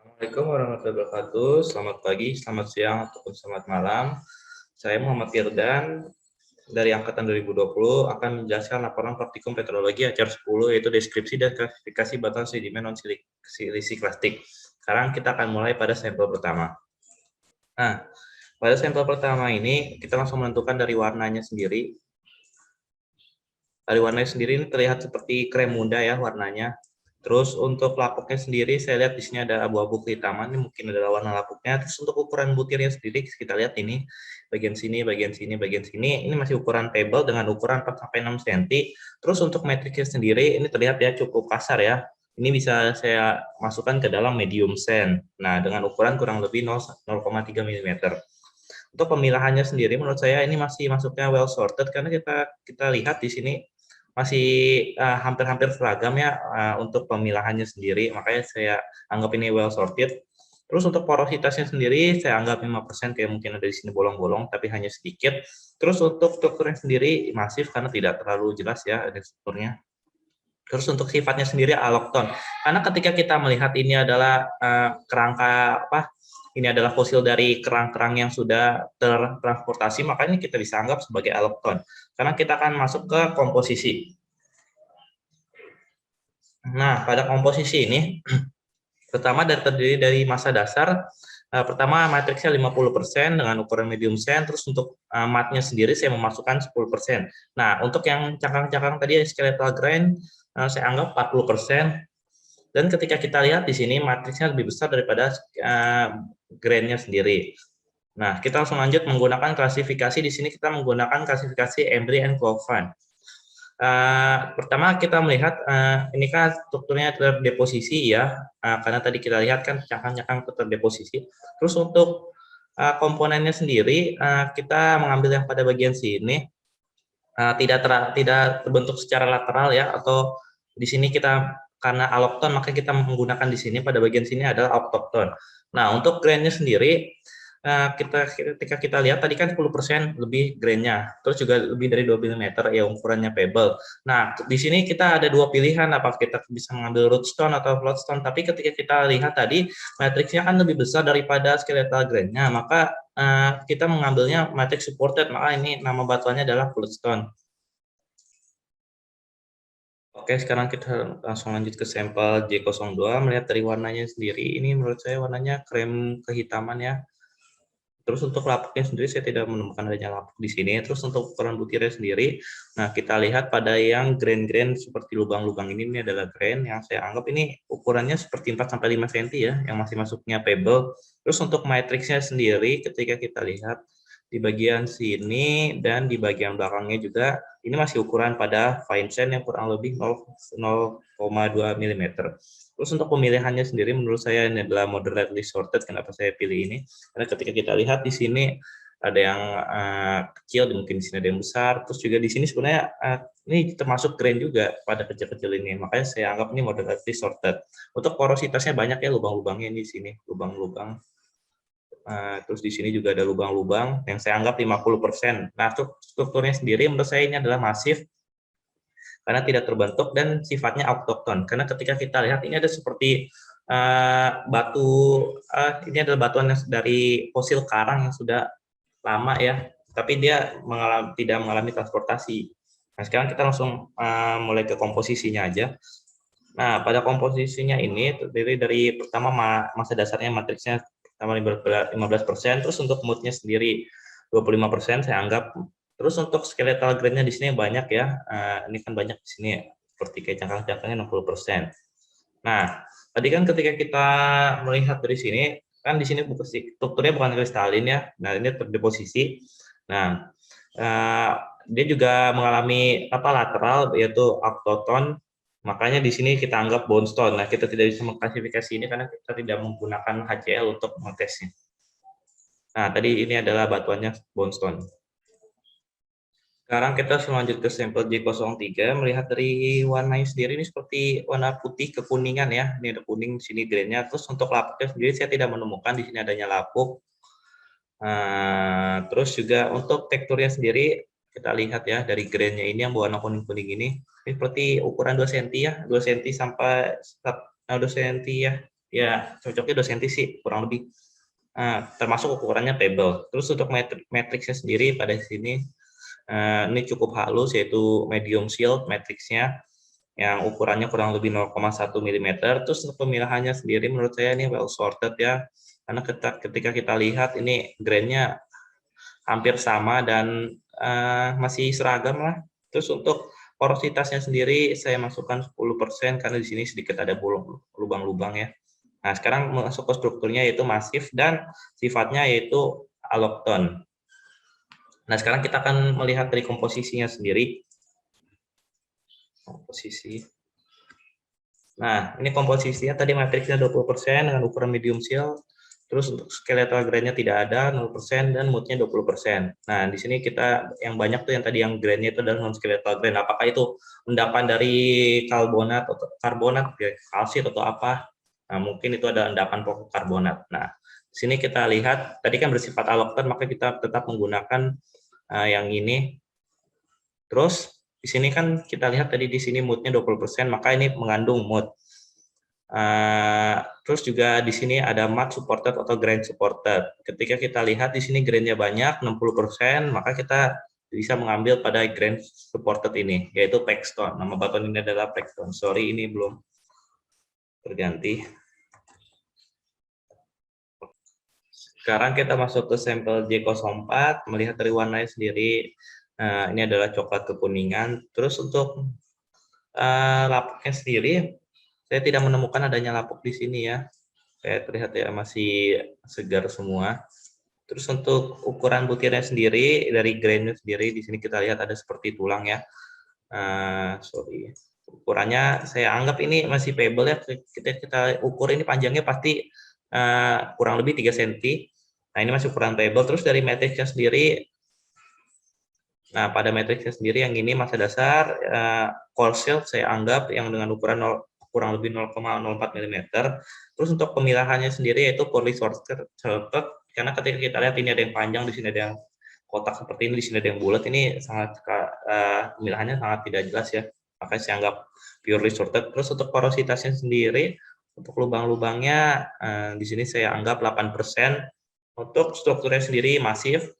Assalamualaikum warahmatullahi wabarakatuh. Selamat pagi, selamat siang, ataupun selamat malam. Saya Muhammad Firdan dari angkatan 2020 akan menjelaskan laporan praktikum petrologi acara 10 yaitu deskripsi dan klasifikasi batuan sedimen non silisi plastik. Sekarang kita akan mulai pada sampel pertama. Nah, pada sampel pertama ini kita langsung menentukan dari warnanya sendiri. Dari warnanya sendiri ini terlihat seperti krem muda ya warnanya. Terus untuk lapuknya sendiri saya lihat di sini ada abu-abu kehitaman, ini mungkin adalah warna lapuknya. Terus untuk ukuran butirnya sendiri kita lihat ini bagian sini, bagian sini, bagian sini. Ini masih ukuran pebble dengan ukuran 4 sampai 6 cm. Terus untuk matrixnya sendiri ini terlihat ya cukup kasar ya. Ini bisa saya masukkan ke dalam medium sand. Nah, dengan ukuran kurang lebih 0,3 mm. Untuk pemilahannya sendiri menurut saya ini masih masuknya well sorted karena kita lihat di sini masih hampir-hampir seragam ya untuk pemilahannya sendiri, makanya saya anggap ini well sorted. Terus untuk porositasnya sendiri saya anggap 5%, kayak mungkin ada di sini bolong-bolong tapi hanya sedikit. Terus untuk strukturnya sendiri masif karena tidak terlalu jelas ya ada strukturnya. Terus untuk sifatnya sendiri allochthon. Karena ketika kita melihat ini adalah kerangka ini adalah fosil dari kerang-kerang yang sudah tertransportasi, makanya kita bisa anggap sebagai allochthon. Karena kita akan masuk ke komposisi. Nah, pada komposisi ini, pertama terdiri dari massa dasar. Pertama matriksnya 50% dengan ukuran medium sand, terus untuk matnya sendiri saya memasukkan 10%. Nah, untuk yang cangkang-cangkang tadi skeletal grain, saya anggap 40%. Dan ketika kita lihat di sini matriksnya lebih besar daripada grainnya sendiri. Nah, kita langsung lanjut menggunakan klasifikasi. Di sini kita menggunakan klasifikasi Embry and Clovan. Pertama kita melihat ini kan strukturnya terdeposisi ya, karena tadi kita lihat kan cangkang-cangkang terdeposisi. Terus untuk komponennya sendiri kita mengambil yang pada bagian sini tidak terbentuk secara lateral ya, atau di sini kita karena allochthon maka kita menggunakan di sini pada bagian sini adalah autochthon. Nah, untuk grainnya sendiri ketika kita lihat tadi kan 10% lebih grainnya, terus juga lebih dari 2 mm ya ukurannya pebble. Nah, di sini kita ada dua pilihan, apakah kita bisa mengambil rootstone atau floatstone, tapi ketika kita lihat tadi matriksnya kan lebih besar daripada skeletal grainnya, maka kita mengambilnya matrix supported, maka ini nama batuannya adalah floatstone. Oke, sekarang kita langsung lanjut ke sampel J02. Melihat dari warnanya sendiri, ini menurut saya warnanya krem kehitaman ya. Terus untuk lapuknya sendiri saya tidak menemukan adanya lapuk di sini. Terus untuk ukuran butirnya sendiri, nah kita lihat pada yang grain-grain seperti lubang-lubang ini adalah grain yang saya anggap ini ukurannya seperti 4 sampai 5 cm ya, yang masih masuknya pebble. Terus untuk matriksnya sendiri ketika kita lihat di bagian sini dan di bagian belakangnya juga ini masih ukuran pada fine sand yang kurang lebih 0,2 mm. Terus untuk pemilihannya sendiri menurut saya ini adalah moderately sorted. Kenapa saya pilih ini? Karena ketika kita lihat di sini ada yang kecil, mungkin di sini ada yang besar. Terus juga di sini sebenarnya ini termasuk grain juga pada kecil-kecil ini. Makanya saya anggap ini moderately sorted. Untuk porositasnya banyak ya lubang-lubangnya ini di sini, lubang-lubang. Terus di sini juga ada lubang-lubang yang saya anggap 50%. Nah, strukturnya sendiri menurut saya ini adalah masif karena tidak terbentuk dan sifatnya autochthon. Karena ketika kita lihat ini ada seperti batu, ini adalah batuan dari fosil karang yang sudah lama ya, tapi dia tidak mengalami transportasi. Nah, sekarang kita langsung mulai ke komposisinya aja. Nah, pada komposisinya ini terdiri dari pertama massa dasarnya matriksnya pertama 15%, terus untuk moodnya sendiri 25% saya anggap. Terus untuk skeletal grainnya di sini banyak ya, ini kan banyak di sini seperti kayak cangkang-cangkangnya 60%. Nah, tadi kan ketika kita melihat dari sini, kan di sini strukturnya bukan kristalin ya, nah ini terdeposisi. Nah, dia juga mengalami lateral yaitu autochthon, makanya di sini kita anggap bone stone. Nah, kita tidak bisa mengklasifikasi ini karena kita tidak menggunakan HCl untuk mengesnya. Nah, tadi ini adalah batuannya bone stone. Sekarang kita lanjut ke sampel J03, melihat dari warnanya sendiri ini seperti warna putih kekuningan ya. Ini ada kuning di sini grainnya. Terus untuk lapuknya sendiri saya tidak menemukan di sini adanya lapuk. Terus juga untuk teksturnya sendiri kita lihat ya dari grainnya ini yang berwarna kuning-kuning ini seperti ukuran 2 cm ya, 2 cm sampai 2 cm ya. ya cocoknya 2 cm sih kurang lebih. Termasuk ukurannya table. Terus untuk matriksnya sendiri pada sini ini cukup halus, yaitu medium shield matriksnya yang ukurannya kurang lebih 0,1 mm. Terus untuk pemilahannya sendiri menurut saya ini well sorted ya, karena ketika kita lihat ini grainnya hampir sama dan masih seragam lah. Terus untuk porositasnya sendiri saya masukkan 10% karena di sini sedikit ada lubang-lubang ya. Nah, sekarang masuk ke strukturnya yaitu masif dan sifatnya yaitu allochthon. Nah, sekarang kita akan melihat dari komposisinya sendiri. Komposisi. Nah, ini komposisinya tadi matriksnya 20% dengan ukuran medium shield. Terus untuk skeletal grainnya tidak ada 0% dan moodnya 20%. Nah, di sini kita yang banyak tuh yang tadi yang grainnya itu adalah non skeletal grain. Apakah itu endapan dari karbonat atau karbonat, kalsit atau apa? Nah, mungkin itu ada endapan pokok karbonat. Nah, di sini kita lihat tadi kan bersifat allochthon, maka kita tetap menggunakan yang ini. Terus di sini kan kita lihat tadi di sini moodnya 20%, maka ini mengandung mood. Terus juga di sini ada mat supported atau grain supported. Ketika kita lihat di sini grainnya banyak 60%, maka kita bisa mengambil pada grain supported ini, yaitu Paxton. Nama batuan ini adalah Paxton. Sorry, ini belum terganti. Sekarang kita masuk ke sampel J04, melihat dari warnanya sendiri, ini adalah coklat kekuningan. Terus untuk lapuknya sendiri, saya tidak menemukan adanya lapuk di sini ya. Saya terlihat ya masih segar semua. Terus untuk ukuran butirnya sendiri, dari grainnya sendiri, di sini kita lihat ada seperti tulang ya. Sorry. Ukurannya saya anggap ini masih pebble ya. Kita ukur ini panjangnya pasti kurang lebih 3 cm. Nah, ini masih ukuran pebble. Terus dari matriksnya sendiri, nah pada matriksnya sendiri yang ini masa dasar core shield saya anggap yang dengan ukuran kurang lebih 0,04 mm. Terus untuk pemilahannya sendiri yaitu poorly sorted, karena ketika kita lihat ini ada yang panjang, di sini ada yang kotak seperti ini, di sini ada yang bulat, ini sangat pemilahannya sangat tidak jelas ya. Makanya saya anggap purely sorted. Terus untuk porositasnya sendiri, untuk lubang-lubangnya di sini saya anggap 8%. Untuk strukturnya sendiri masif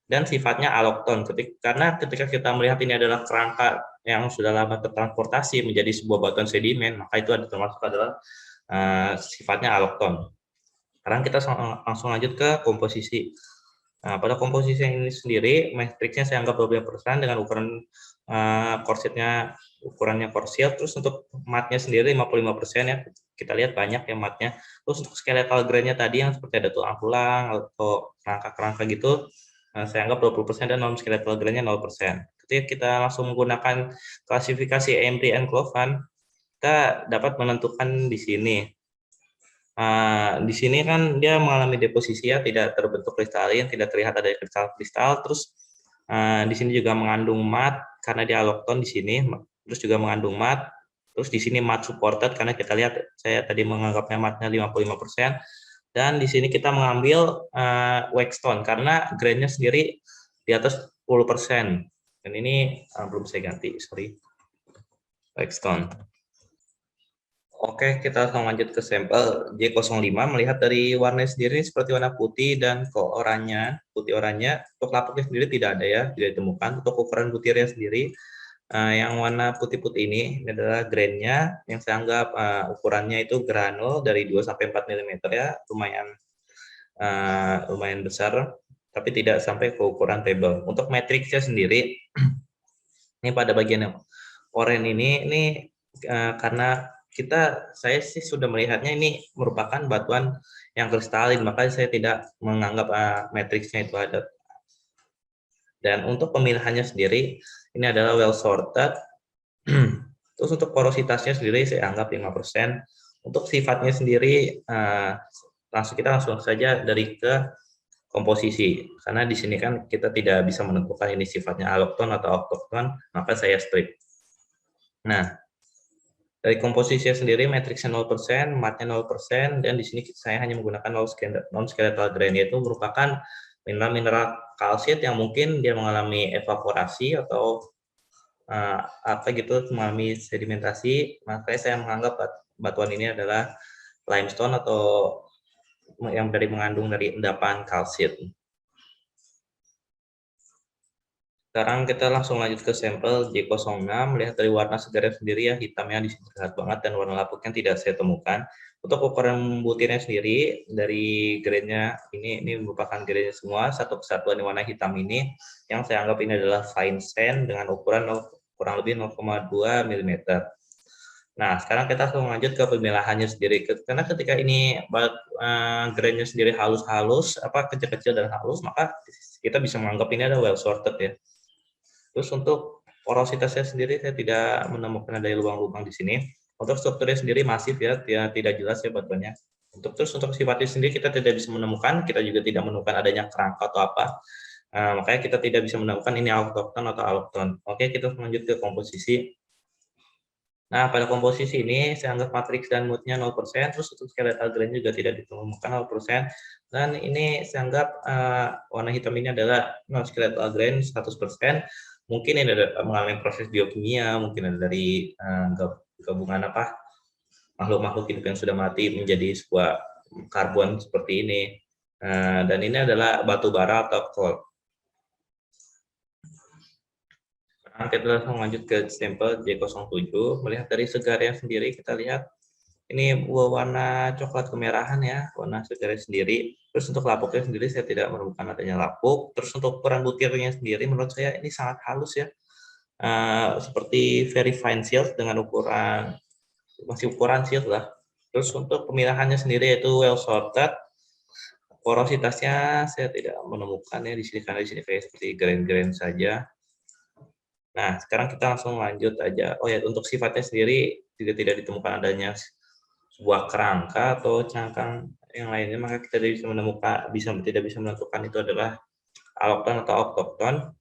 dan sifatnya allochthon. Karena ketika kita melihat ini adalah kerangka yang sudah lama tertransportasi menjadi sebuah batuan sedimen, maka itu termasuk adalah sifatnya allochthon. Sekarang kita langsung lanjut ke komposisi. Nah, pada komposisi ini sendiri, matriksnya saya anggap 12% dengan ukuran core ukurannya core shield. Terus untuk matnya sendiri 55% ya, kita lihat banyak ya matnya. Terus untuk skeletal grainnya tadi yang seperti ada tulang-tulang atau kerangka-kerangka gitu, saya anggap 20% dan non skeletal grainnya 0%. Ketika kita langsung menggunakan klasifikasi AMD and Clovan, kita dapat menentukan di sini. Di sini kan dia mengalami deposisi ya, tidak terbentuk kristalin, tidak terlihat ada kristal-kristal. Terus di sini juga mengandung mat karena dia allochthon di sini, terus juga mengandung mat. Terus di sini mat supported karena kita lihat saya tadi menganggapnya matnya 55%. Dan di sini kita mengambil waxstone karena grainnya sendiri di atas 10%. Dan ini belum saya ganti, sorry. Waxstone. Oke, kita langsung lanjut ke sampel J05. Melihat dari warnanya sendiri seperti warna putih dan oranye, putih oranye. Untuk lapuknya sendiri tidak ada ya, tidak ditemukan. Untuk ukuran butirnya sendiri, yang warna putih-putih ini adalah grainnya, yang saya anggap ukurannya itu granul dari 2-4 mm ya, lumayan besar, tapi tidak sampai ke ukuran table. Untuk matriksnya sendiri, ini pada bagian yang oranye ini karena saya sih sudah melihatnya ini merupakan batuan yang kristalin, makanya saya tidak menganggap matriksnya itu ada. Dan untuk pemilahannya sendiri, ini adalah well sorted. Terus untuk porositasnya sendiri saya anggap 5%. Untuk sifatnya sendiri, kita langsung saja dari ke komposisi. Karena di sini kan kita tidak bisa menentukan ini sifatnya allochthon atau autochthon, maka saya strip. Nah, dari komposisinya sendiri matriksnya 0%, matnya 0%, dan di sini saya hanya menggunakan non-skeletal grain, yaitu merupakan mineral kalsit yang mungkin dia mengalami evaporasi atau mengalami sedimentasi, makanya saya menganggap batuan ini adalah limestone atau yang mengandung dari endapan kalsit. Sekarang kita langsung lanjut ke sampel J06. Lihat dari warna segarnya sendiri ya, hitamnya di sini terlihat banget dan warna lapuknya tidak saya temukan. Untuk ukuran butirnya sendiri dari grainnya ini merupakan grainnya semua, satu kesatuan warna hitam ini yang saya anggap ini adalah fine sand dengan ukuran kurang lebih 0,2 mm. Nah, sekarang kita langsung lanjut ke pemilahannya sendiri. Karena ketika ini grainnya sendiri halus-halus, kecil-kecil dan halus, maka kita bisa menganggap ini adalah well sorted ya. Terus untuk porositasnya sendiri saya tidak menemukan ada lubang-lubang di sini. Untuk strukturnya sendiri masif ya, tidak jelas ya batuannya. Untuk sifatnya sendiri kita tidak bisa menemukan, kita juga tidak menemukan adanya kerangka atau apa. Makanya kita tidak bisa menemukan ini autokton atau allochthon. Oke, kita lanjut ke komposisi. Nah, pada komposisi ini saya anggap matriks dan moodnya 0%, terus untuk skeletal grain juga tidak ditemukan 0%, dan ini saya anggap warna hitam ini adalah non skeletal grain 100%. Mungkin ini ada mengalami proses biokimia, mungkin ada dari gabungan makhluk-makhluk hidup yang sudah mati menjadi sebuah karbon seperti ini. Dan ini adalah batu bara atau coal. Sekarang kita langsung lanjut ke sampel J07. Melihat dari segarnya sendiri, kita lihat ini warna coklat kemerahan ya, warna segarnya sendiri. Terus untuk lapuknya sendiri saya tidak menemukan adanya lapuk. Terus untuk ukuran butirnya sendiri menurut saya ini sangat halus ya. Seperti very fine silt dengan masih ukuran silt lah. Terus untuk pemilahannya sendiri yaitu well sorted. Porositasnya saya tidak menemukannya di sini karena di sini kayak seperti grain-grain saja. Nah, sekarang kita langsung lanjut aja. Oh ya, untuk sifatnya sendiri juga tidak ditemukan adanya sebuah kerangka atau cangkang yang lainnya, maka kita tidak bisa menentukan itu adalah allochthon atau autochthon.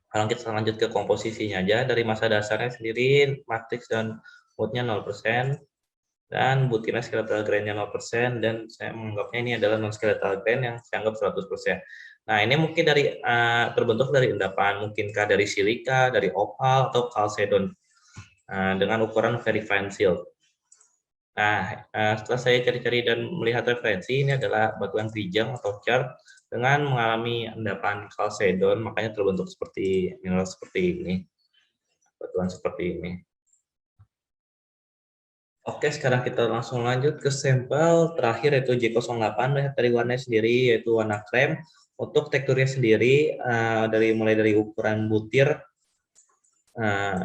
Sekarang kita lanjut ke komposisinya aja. Dari massa dasarnya sendiri, matriks dan moodnya 0%, dan butirnya skeletal grainnya 0%, dan saya menganggapnya ini adalah non-skeletal grain yang saya anggap 100%. Nah, ini mungkin terbentuk dari endapan, mungkinkah dari silika, dari opal, atau chalcedon, dengan ukuran very fine silt. Nah, setelah saya cari-cari dan melihat referensi, ini adalah batuan Trijang atau chert dengan mengalami endapan chalcedon, makanya terbentuk seperti mineral seperti ini, batuan seperti ini. Oke, sekarang kita langsung lanjut ke sampel terakhir yaitu J08. Lihat dari warnanya sendiri yaitu warna krem. Untuk teksturnya sendiri mulai dari ukuran butir,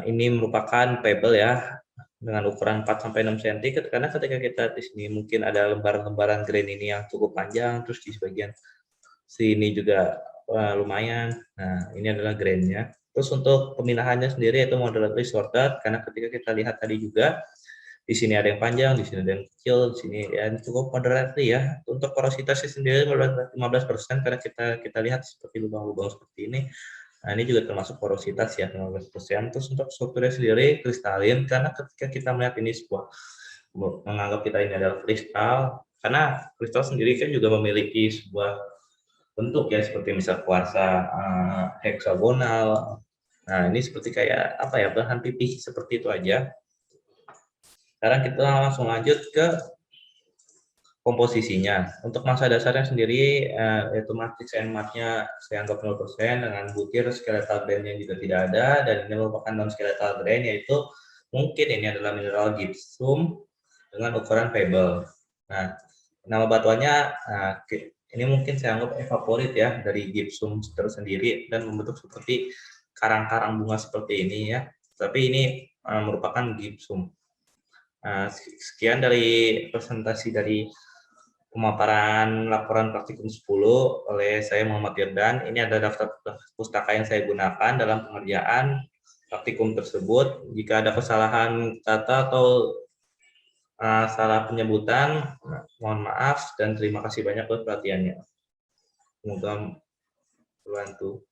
ini merupakan pebble ya, dengan ukuran 4-6 cm, karena ketika kita di sini mungkin ada lembaran-lembaran grain ini yang cukup panjang, terus di bagian sini juga lumayan. Nah, ini adalah grainnya. Terus untuk pemilahannya sendiri itu moderately sorted, karena ketika kita lihat tadi juga di sini ada yang panjang, di sini ada yang kecil, di sini ya cukup moderately ya. Untuk porositasnya sendiri 15%, karena kita lihat seperti lubang-lubang seperti ini. Nah, ini juga termasuk porositas ya, 15%. Terus untuk strukturnya sendiri kristalin, karena ketika kita melihat ini menganggap kita ini adalah kristal, karena kristal sendiri kan juga memiliki sebuah bentuk ya, seperti misal kuarsa heksagonal. Nah, ini seperti kayak bahan pipih seperti itu aja. Sekarang kita langsung lanjut ke komposisinya. Untuk massa dasarnya sendiri, yaitu matriks NMAT-nya saya anggap 0%, dengan butir skeletal grain-nya juga tidak ada, dan ini merupakan non-skeletal grain, yaitu mungkin ini adalah mineral gypsum dengan ukuran pebble. Nah, nama batuannya, ini mungkin saya anggap evaporit ya, dari gypsum tersendiri, dan membentuk seperti karang-karang bunga seperti ini ya. Tapi ini merupakan gypsum. Sekian dari presentasi dari pemaparan laporan praktikum 10 oleh saya Muhammad Firdan. Ini ada daftar pustaka yang saya gunakan dalam pengerjaan praktikum tersebut. Jika ada kesalahan kata atau salah penyebutan, mohon maaf dan terima kasih banyak buat perhatiannya. Semoga membantu.